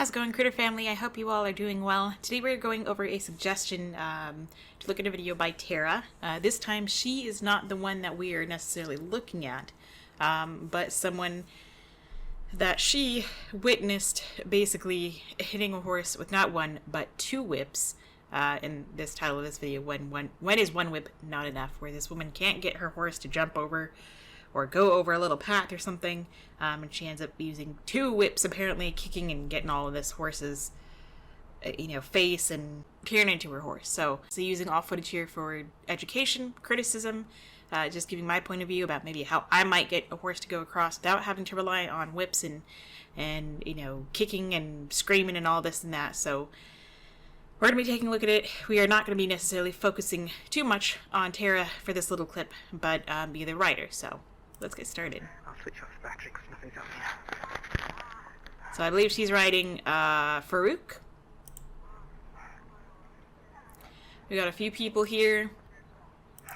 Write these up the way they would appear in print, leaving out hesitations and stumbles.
How's it going, Critter Family? I hope you all are doing well. Today we're going over a suggestion to look at a video by Tara. This time she is not the one that we are necessarily looking at, but someone that she witnessed basically hitting a horse with not one, but two whips. In this title of this video, when is one whip not enough? Where this woman can't get her horse to jump over or go over a little path or something, and she ends up using two whips, apparently kicking and getting all of this horse's face and tearing into her horse. So using all footage here for education, criticism, just giving my point of view about maybe how I might get a horse to go across without having to rely on whips and kicking and screaming and all this and that. So we're going to be taking a look at it. We are not going to be necessarily focusing too much on Tara for this little clip, but be the writer. So let's get started. I'll switch off the battery because nothing's on here. So I believe she's writing Farouk. We got a few people here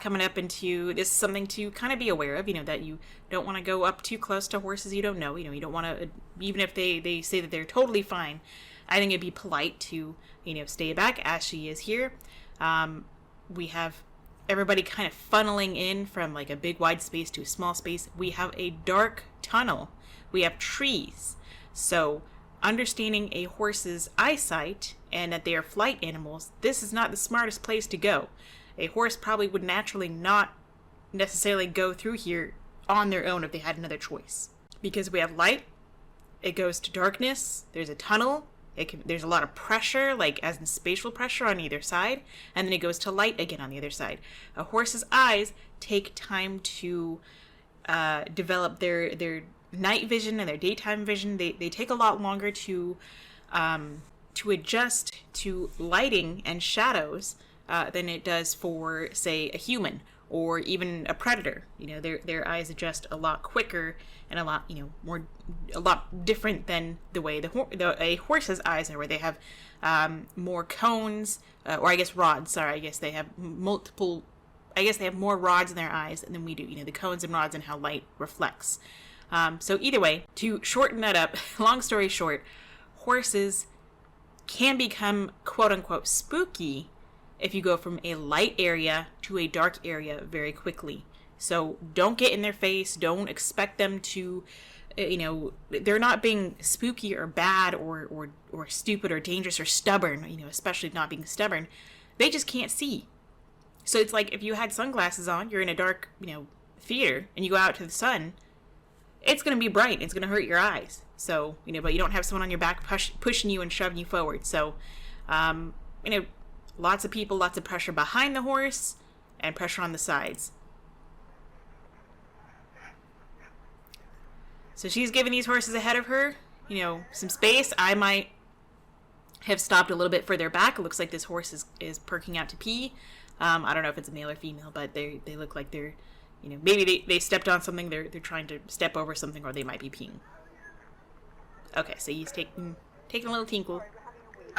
coming up into this. Is something to kind of be aware of, that you don't want to go up too close to horses you don't know. You don't want to, even if they say that they're totally fine, I think it'd be polite to, stay back as she is here. We have everybody kind of funneling in from like a big wide space to a small space. We have a dark tunnel. We have trees. So understanding a horse's eyesight and that they are flight animals, this is not the smartest place to go. A horse probably would naturally not necessarily go through here on their own if they had another choice. Because we have light, it goes to darkness, there's a tunnel, there's a lot of pressure, like as in spatial pressure on either side, and then it goes to light again on the other side. A horse's eyes take time to develop their night vision and their daytime vision. They take a lot longer to adjust to lighting and shadows than it does for, say, a human or even a predator. Their eyes adjust a lot quicker and a lot different than the way a horse's eyes are, where they have more cones, or I guess rods. Sorry, I guess they have multiple. I guess they have more rods in their eyes than we do. The cones and rods and how light reflects. So either way, to shorten that up, long story short, horses can become quote unquote spooky if you go from a light area to a dark area very quickly. So don't get in their face. Don't expect them to, they're not being spooky or bad or stupid or dangerous or stubborn, especially not being stubborn. They just can't see. So it's like if you had sunglasses on, you're in a dark, theater, and you go out to the sun, it's going to be bright. It's going to hurt your eyes. So, but you don't have someone on your back pushing you and shoving you forward. So, lots of people, lots of pressure behind the horse and pressure on the sides. So she's giving these horses ahead of her, some space. I might have stopped a little bit further back. It looks like this horse is perking out to pee. I don't know if it's a male or female, but they look like they're, maybe they stepped on something. They're trying to step over something, or they might be peeing. Okay, so he's taking a little tinkle.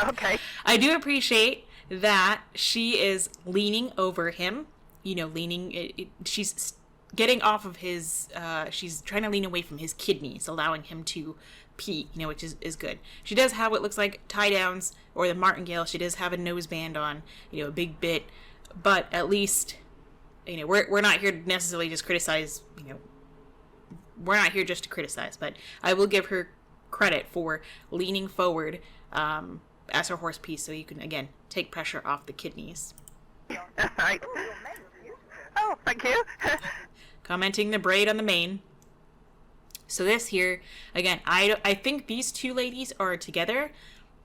Okay. I do appreciate that she is leaning over him, she's getting off of his, she's trying to lean away from his kidneys, allowing him to pee, which is good. She does have what looks like tie downs or the martingale. She does have a noseband on, a big bit, but at least, we're not here to necessarily just criticize, we're not here just to criticize, but I will give her credit for leaning forward, as her horse pees, so you can, again, take pressure off the kidneys. Right. Oh, thank you. Commenting the braid on the mane. So this here, again, I think these two ladies are together,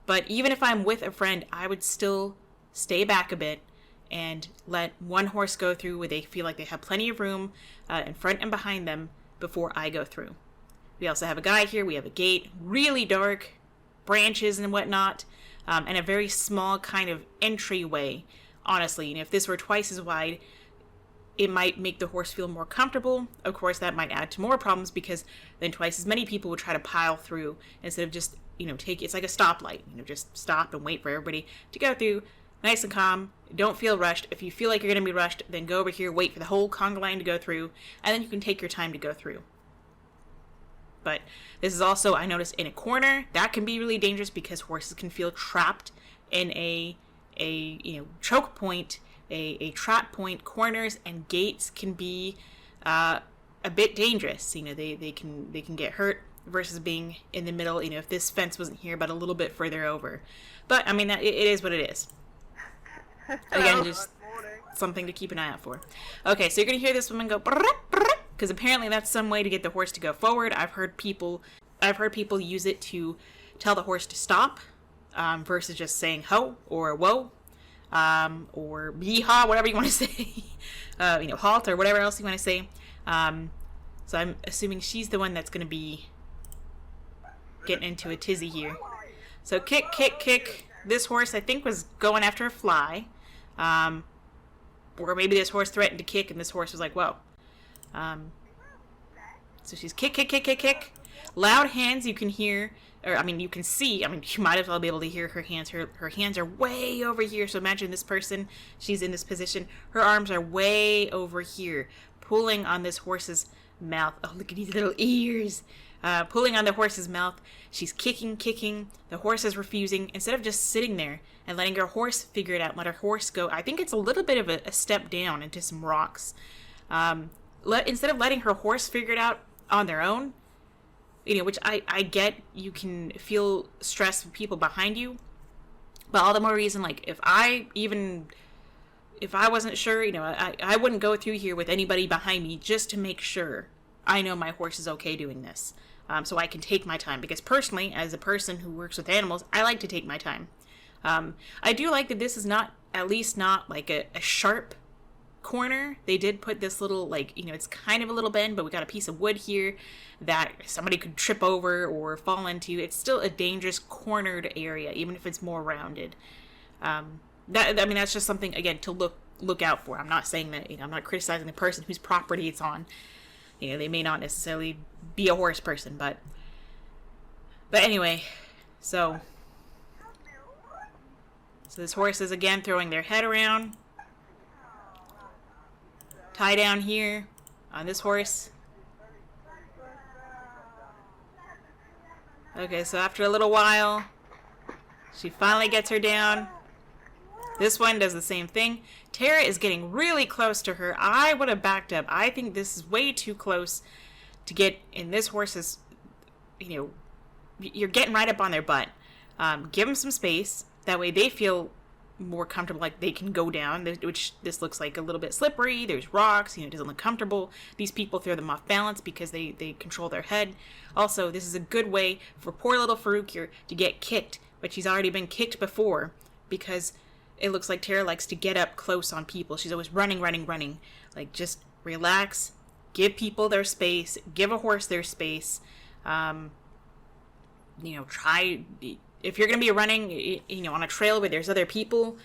but even if I'm with a friend, I would still stay back a bit and let one horse go through where they feel like they have plenty of room in front and behind them before I go through. We also have a guy here. We have a gate, really dark, branches and whatnot, and a very small kind of entryway. Honestly, if this were twice as wide, it might make the horse feel more comfortable. Of course, that might add to more problems because then twice as many people would try to pile through instead of just, it's like a stoplight. Just stop and wait for everybody to go through, nice and calm. Don't feel rushed. If you feel like you're going to be rushed, then go over here, wait for the whole conga line to go through, and then you can take your time to go through. But this is also, I noticed, in a corner. That can be really dangerous because horses can feel trapped in a choke point, a trap point. Corners and gates can be a bit dangerous. They can get hurt versus being in the middle. If this fence wasn't here but a little bit further over. But I mean, it is what it is. Again, just something to keep an eye out for. Okay, so you're gonna hear this woman go because apparently that's some way to get the horse to go forward. I've heard people use it to tell the horse to stop, versus just saying ho or whoa, or yeehaw, whatever you want to say, halt or whatever else you want to say. So I'm assuming she's the one that's going to be getting into a tizzy here. So kick, kick, kick. This horse, I think, was going after a fly. Or maybe this horse threatened to kick and this horse was like, whoa. So she's kick, kick, kick, kick, kick. Loud hands you can hear, or I mean you can see, you might as well be able to hear her hands. Her hands are way over here. So imagine this person, she's in this position. Her arms are way over here, pulling on this horse's mouth. Oh, look at these little ears. Pulling on the horse's mouth. She's kicking, kicking. The horse is refusing. Instead of just sitting there and letting her horse figure it out, let her horse go. I think it's a little bit of a step down into some rocks. Instead of letting her horse figure it out on their own, which I get, you can feel stress from people behind you, but all the more reason, like, if I wasn't sure, I wouldn't go through here with anybody behind me just to make sure I know my horse is okay doing this. So I can take my time, because personally, as a person who works with animals, I like to take my time. I do like that this is at least not like a sharp corner. They did put this little, like, it's kind of a little bend, but we got a piece of wood here that somebody could trip over or fall into. It's still a dangerous cornered area, even if it's more rounded. That's just something, again, to look out for. I'm not saying that, I'm not criticizing the person whose property it's on. They may not necessarily be a horse person, but anyway, so this horse is again throwing their head around. Tie down here on this horse. Okay, so after a little while, she finally gets her down. This one does the same thing. Tara is getting really close to her. I would have backed up. I think this is way too close to get in this horse's, you're getting right up on their butt. Give them some space. That way they feel more comfortable, like they can go down, which this looks like a little bit slippery. There's rocks, it doesn't look comfortable. These people throw them off balance because they control their head. Also, this is a good way for poor little Farouk here to get kicked, but she's already been kicked before because it looks like Tara likes to get up close on people. She's always running. Like, just relax, give people their space, give a horse their space. Try, if you're going to be running, on a trail where there's other people,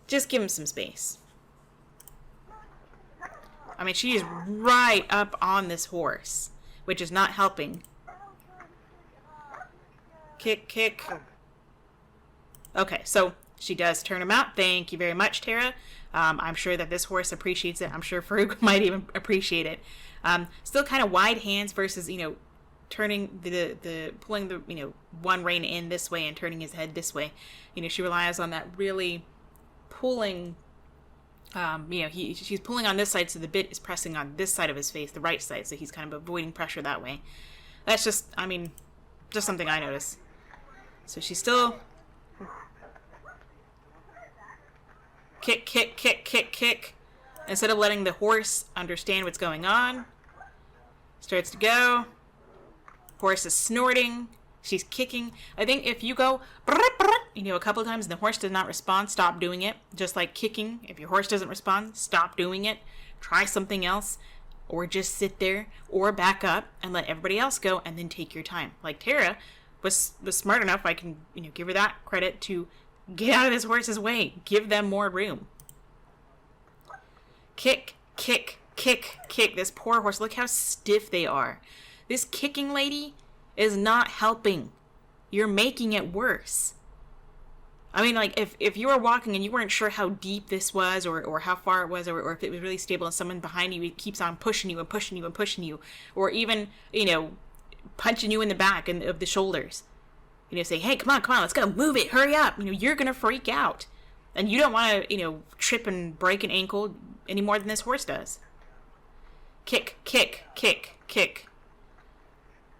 just give them some space. She is right up on this horse, which is not helping. Kick, kick. Okay, so she does turn him out. Thank you very much, Tara. I'm sure that this horse appreciates it. I'm sure Farouk might even appreciate it. Still kind of wide hands versus, turning pulling the, one rein in this way and turning his head this way. She relies on that really pulling, she's pulling on this side, so the bit is pressing on this side of his face, the right side, so he's kind of avoiding pressure that way. That's just something I notice. So she's still kick, kick, kick, kick, kick. Instead of letting the horse understand what's going on, starts to go. Horse is snorting. She's kicking. I think if you go, a couple of times and the horse does not respond, stop doing it. Just like kicking. If your horse doesn't respond, stop doing it. Try something else. Or just sit there. Or back up and let everybody else go and then take your time. Like Tara was smart enough, I can give her that credit, to get out of this horse's way. Give them more room. Kick, kick, kick, kick. This poor horse. Look how stiff they are. This kicking lady is not helping. You're making it worse. If you were walking and you weren't sure how deep this was or how far it was or if it was really stable and someone behind you keeps on pushing you and pushing you and pushing you, or even, punching you in the back and of the shoulders. You know, say, hey, come on, let's go, move it, hurry up. You know, you're going to freak out. And you don't want to, you know, trip and break an ankle any more than this horse does. Kick, kick, kick, kick.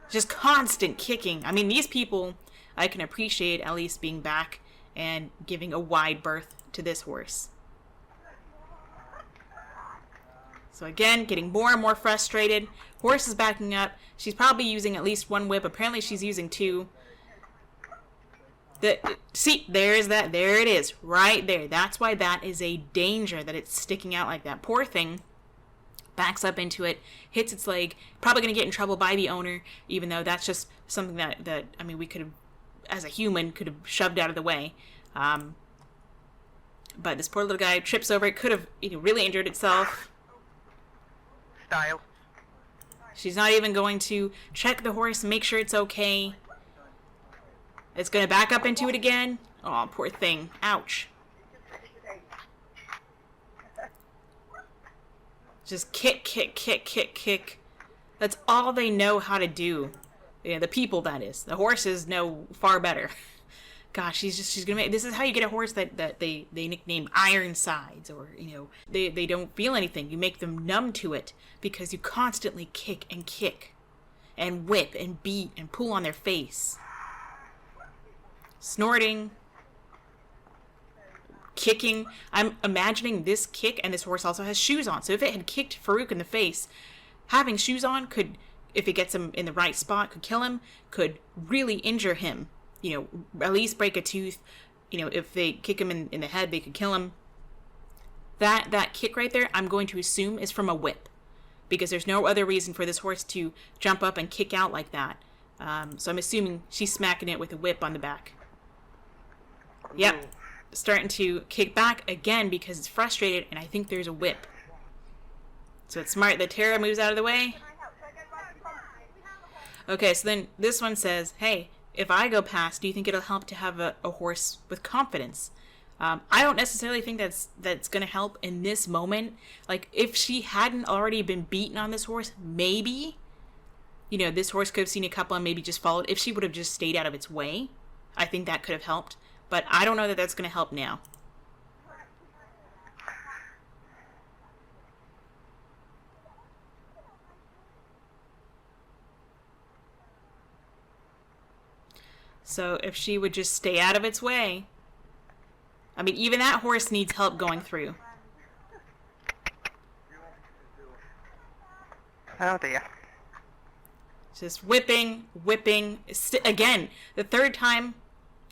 Just constant kicking. I mean, these people, I can appreciate at least being back and giving a wide berth to this horse. So again, getting more and more frustrated. Horse is backing up. She's probably using at least one whip. Apparently she's using two. See, there's that. There it is. Right there. That's why that is a danger, that it's sticking out like that. Poor thing. Backs up into it. Hits its leg. Probably going to get in trouble by the owner, even though that's just something that I mean, we could have, as a human, could have shoved out of the way. But this poor little guy trips over it. Could have, you know, really injured itself. Style. She's not even going to check the horse and make sure it's okay. It's going to back up into it again. Oh, poor thing. Ouch. Just kick, kick, kick, kick, kick. That's all they know how to do. Yeah, the people, that is. The horses know far better. Gosh, she's gonna make, this is how you get a horse that they nickname Ironsides, or, you know, they don't feel anything. You make them numb to it because you constantly kick and whip and beat and pull on their face. Snorting, kicking. I'm imagining this kick, and this horse also has shoes on. So if it had kicked Farouk in the face, having shoes on could, if it gets him in the right spot, could kill him, could really injure him. You know, at least break a tooth. You know, if they kick him in the head, they could kill him. That kick right there, I'm going to assume is from a whip, because there's no other reason for this horse to jump up and kick out like that. So I'm assuming she's smacking it with a whip on the back. Yep. Starting to kick back again because it's frustrated, and I think there's a whip. So it's smart that Tara moves out of the way. Okay, so then this one says, hey, if I go past, do you think it'll help to have a horse with confidence? I don't necessarily think that's going to help in this moment. Like, if she hadn't already been beaten on this horse, maybe, you know, this horse could have seen a couple and maybe just followed. If she would have just stayed out of its way, I think that could have helped. But I don't know that that's going to help now. So if she would just stay out of its way. I mean, even that horse needs help going through. Oh dear. Just whipping. Again, the third time.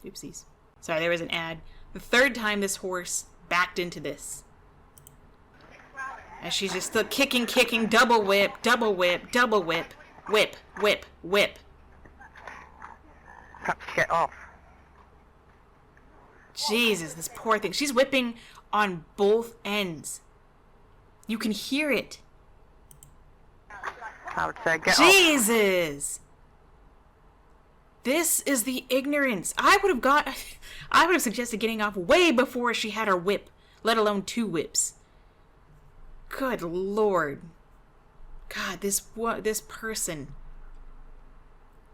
Oopsies. Sorry, there was an ad. The third time this horse backed into this. And she's just still kicking, double whip, whip. Get off. Jesus, this poor thing. She's whipping on both ends. You can hear it. I would say get off. Jesus! This is the ignorance. I would have suggested getting off way before she had her whip, let alone two whips. Good Lord. God, this person.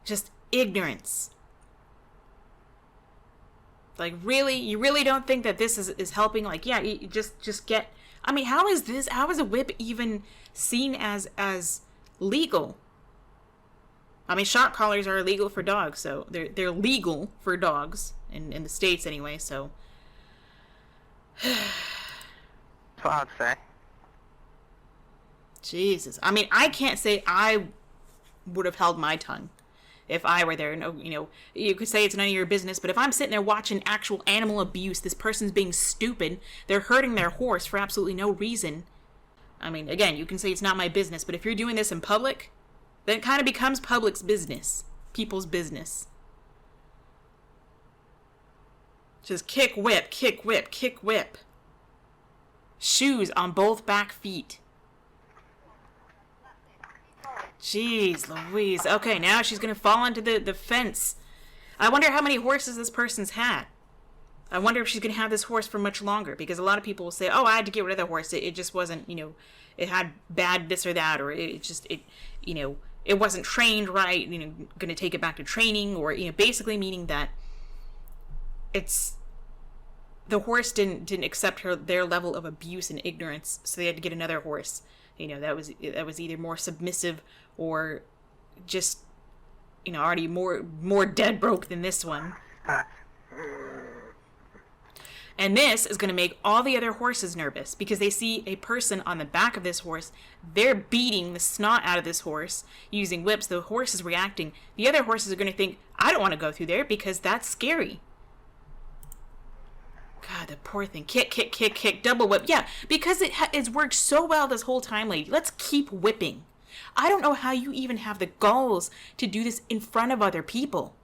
Just ignorance. Like, really? You really don't think that this is helping? Like, yeah, you just get... I mean, how is a whip even seen as legal? I mean, shock collars are illegal for dogs, so they're legal for dogs in the States anyway, so... That's what I'd say. Jesus. I mean, I can't say I would have held my tongue if I were there. No, you know, you could say it's none of your business, but if I'm sitting there watching actual animal abuse, this person's being stupid, they're hurting their horse for absolutely no reason. I mean, again, you can say it's not my business, but if you're doing this in public, then it kind of becomes public's business. People's business. Just kick, whip. Shoes on both back feet. Jeez Louise. Okay, now she's going to fall into the fence. I wonder how many horses this person's had. I wonder if she's going to have this horse for much longer, because a lot of people will say, oh, I had to get rid of the horse. It just wasn't, you know, it had bad this or that, or it it wasn't trained right, you know, going to take it back to training, or, you know, basically meaning that it's the horse didn't accept their level of abuse and ignorance, so they had to get another horse, you know, that was either more submissive or just, you know, already more dead broke than this one. And this is going to make all the other horses nervous because they see a person on the back of this horse. They're beating the snot out of this horse using whips. The horse is reacting. The other horses are going to think, I don't want to go through there because that's scary. God, the poor thing. Kick, kick, kick, kick, double whip. Yeah, because it's worked so well this whole time, lady. Let's keep whipping. I don't know how you even have the galls to do this in front of other people.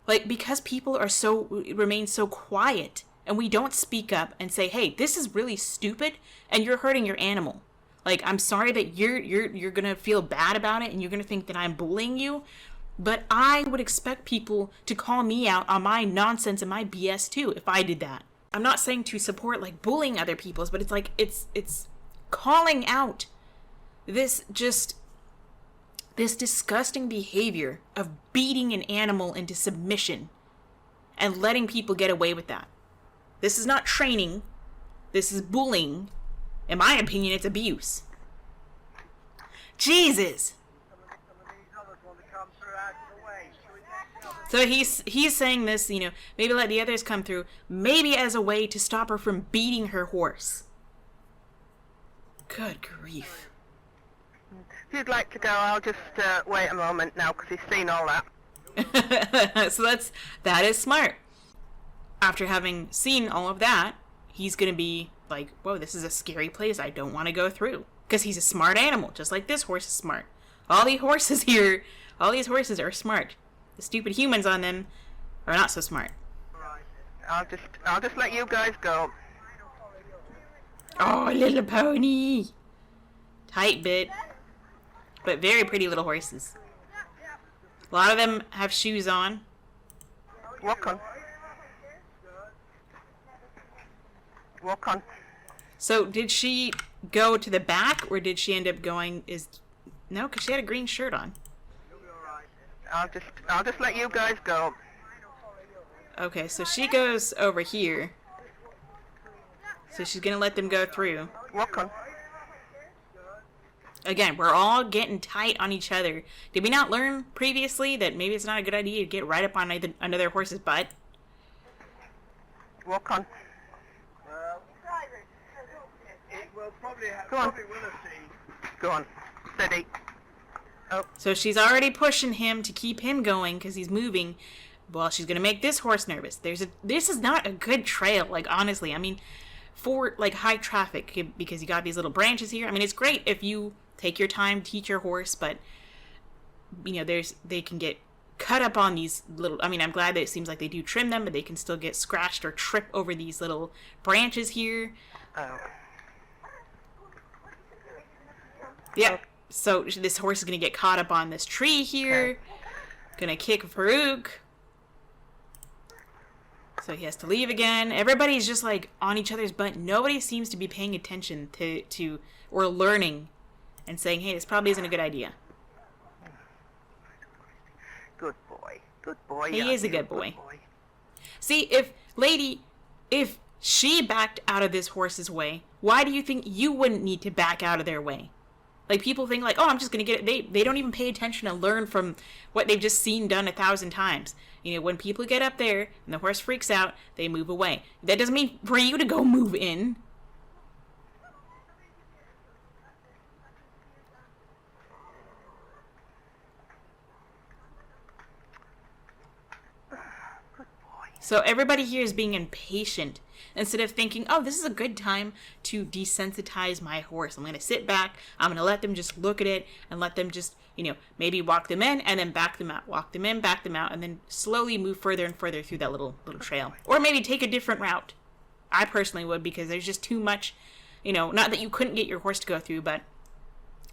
Like, because people remain so quiet and we don't speak up and say, hey, this is really stupid and you're hurting your animal. Like, I'm sorry that you're going to feel bad about it and you're going to think that I'm bullying you. But I would expect people to call me out on my nonsense and my BS too if I did that. I'm not saying to support like bullying other people's, but it's like, it's calling out this disgusting behavior of beating an animal into submission and letting people get away with that. This is not training. This is bullying. In my opinion, it's abuse. Jesus! So he's saying this, you know, maybe let the others come through, maybe as a way to stop her from beating her horse. Good grief. If you'd like to go, I'll just wait a moment now because he's seen all that. So that is smart. After having seen all of that, he's going to be like, whoa, this is a scary place. I don't want to go through. Because he's a smart animal, just like this horse is smart. All these horses are smart. The stupid humans on them are not so smart. I'll just let you guys go. Oh, little pony. Tight bit. But very pretty little horses. A lot of them have shoes on. Walk on. Walk on. So did she go to the back or did she end up going no, because she had a green shirt on. I'll just let you guys go. Okay, so she goes over here. So she's gonna let them go through. Walk on. Again, we're all getting tight on each other. Did we not learn previously that maybe it's not a good idea to get right up on another horse's butt? Walk on. Go on. Go on. Steady. Oh. So she's already pushing him to keep him going because he's moving. Well, she's gonna make this horse nervous. This is not a good trail. Like, honestly, I mean, for like high traffic, because you got these little branches here. I mean, it's great if you take your time, teach your horse, but you know, they can get cut up on these little. I mean, I'm glad that it seems like they do trim them, but they can still get scratched or trip over these little branches here. Oh. Yeah. So this horse is gonna get caught up on this tree here. Okay. Gonna kick Farouk. So he has to leave again. Everybody's just like on each other's butt. Nobody seems to be paying attention to or learning and saying, hey, this probably isn't a good idea. Good boy. Good boy. He is a good boy. See, if she backed out of this horse's way, why do you think you wouldn't need to back out of their way? Like, people think like, oh, I'm just going to get it. They don't even pay attention and learn from what they've just seen done 1,000 times. You know, when people get up there and the horse freaks out, they move away. That doesn't mean for you to go move in. So everybody here is being impatient instead of thinking, oh, this is a good time to desensitize my horse. I'm going to sit back. I'm going to let them just look at it and let them just, you know, maybe walk them in and then back them out. Walk them in, back them out, and then slowly move further and further through that little trail. Or maybe take a different route. I personally would, because there's just too much, you know, not that you couldn't get your horse to go through, but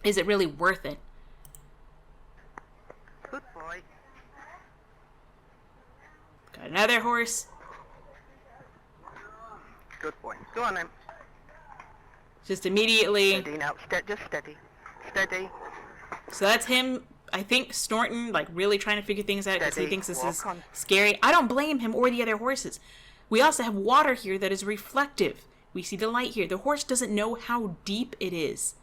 is it really worth it? Good boy. Got another horse. Good boy. Go on then. Just immediately. Steady now. Just steady. Steady. So that's him, I think, snorting, like really trying to figure things out because he Steady, thinks this is walk on. scary. I don't blame him or the other horses. We also have water here that is reflective. We see the light here. The horse doesn't know how deep it is.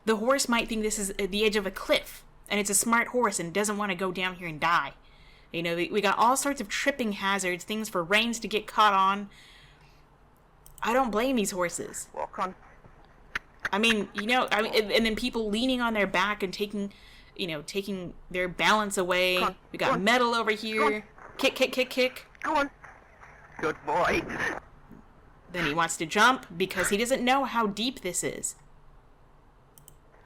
The horse might think this is at the edge of a cliff, and it's a smart horse and doesn't want to go down here and die. You know, we got all sorts of tripping hazards, things for reins to get caught on. I don't blame these horses. Walk on. I mean, and then people leaning on their back and taking their balance away. Come on, We come got on. metal over Come here. on. Kick, kick, kick, kick. Go on. Good boy. Then he wants to jump because he doesn't know how deep this is.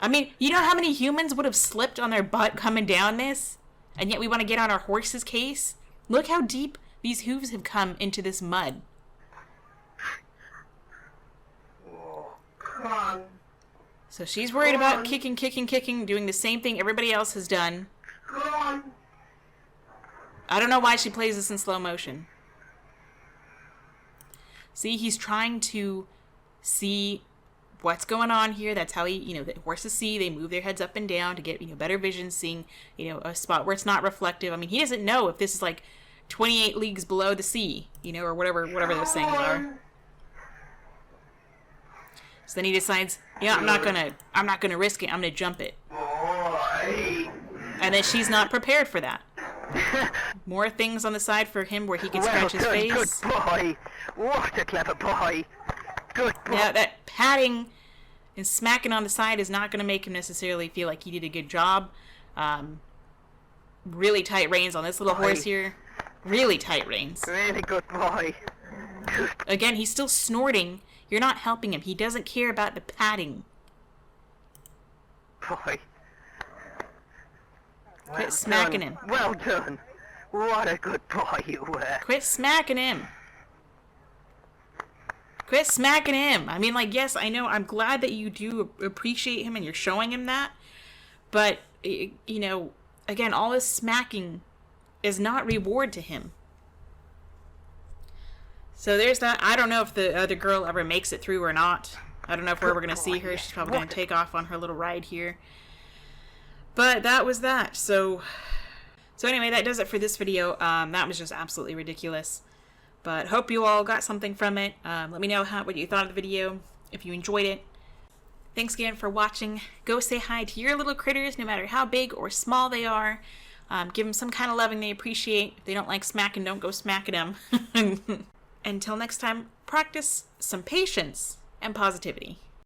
I mean, you know how many humans would have slipped on their butt coming down this? And yet we want to get on our horse's case? Look how deep these hooves have come into this mud. Come on. So she's worried about kicking, doing the same thing everybody else has done. Come on. I don't know why she plays this in slow motion. See, he's trying to see what's going on here. That's how the horses see. They move their heads up and down to get, better vision, seeing, a spot where it's not reflective. I mean, he doesn't know if this is like 28 leagues below the sea, or whatever those things are. So then he decides, I'm not gonna risk it. I'm gonna jump it. Boy. And then she's not prepared for that. More things on the side for him where he can scratch his done, face. Good boy. What a clever boy. Good boy. Now, that patting and smacking on the side is not going to make him necessarily feel like he did a good job. Really tight reins on this little horse here. Really tight reins. Really good boy. Good Again, he's still snorting. You're not helping him. He doesn't care about the patting. boy. Quit smacking him. Well done. What a good boy you were. Quit smacking him. Quit smacking him. I mean, yes, I know. I'm glad that you do appreciate him and you're showing him that. But, again, all this smacking is not reward to him. So there's that. I don't know if the other girl ever makes it through or not. I don't know if we're ever going to see her. She's probably going to take off on her little ride here. But that was that. So anyway, that does it for this video. That was just absolutely ridiculous. But hope you all got something from it. Let me know what you thought of the video, if you enjoyed it. Thanks again for watching. Go say hi to your little critters, no matter how big or small they are. Give them some kind of loving they appreciate. If they don't like smacking, don't go smacking them. Until next time, practice some patience and positivity.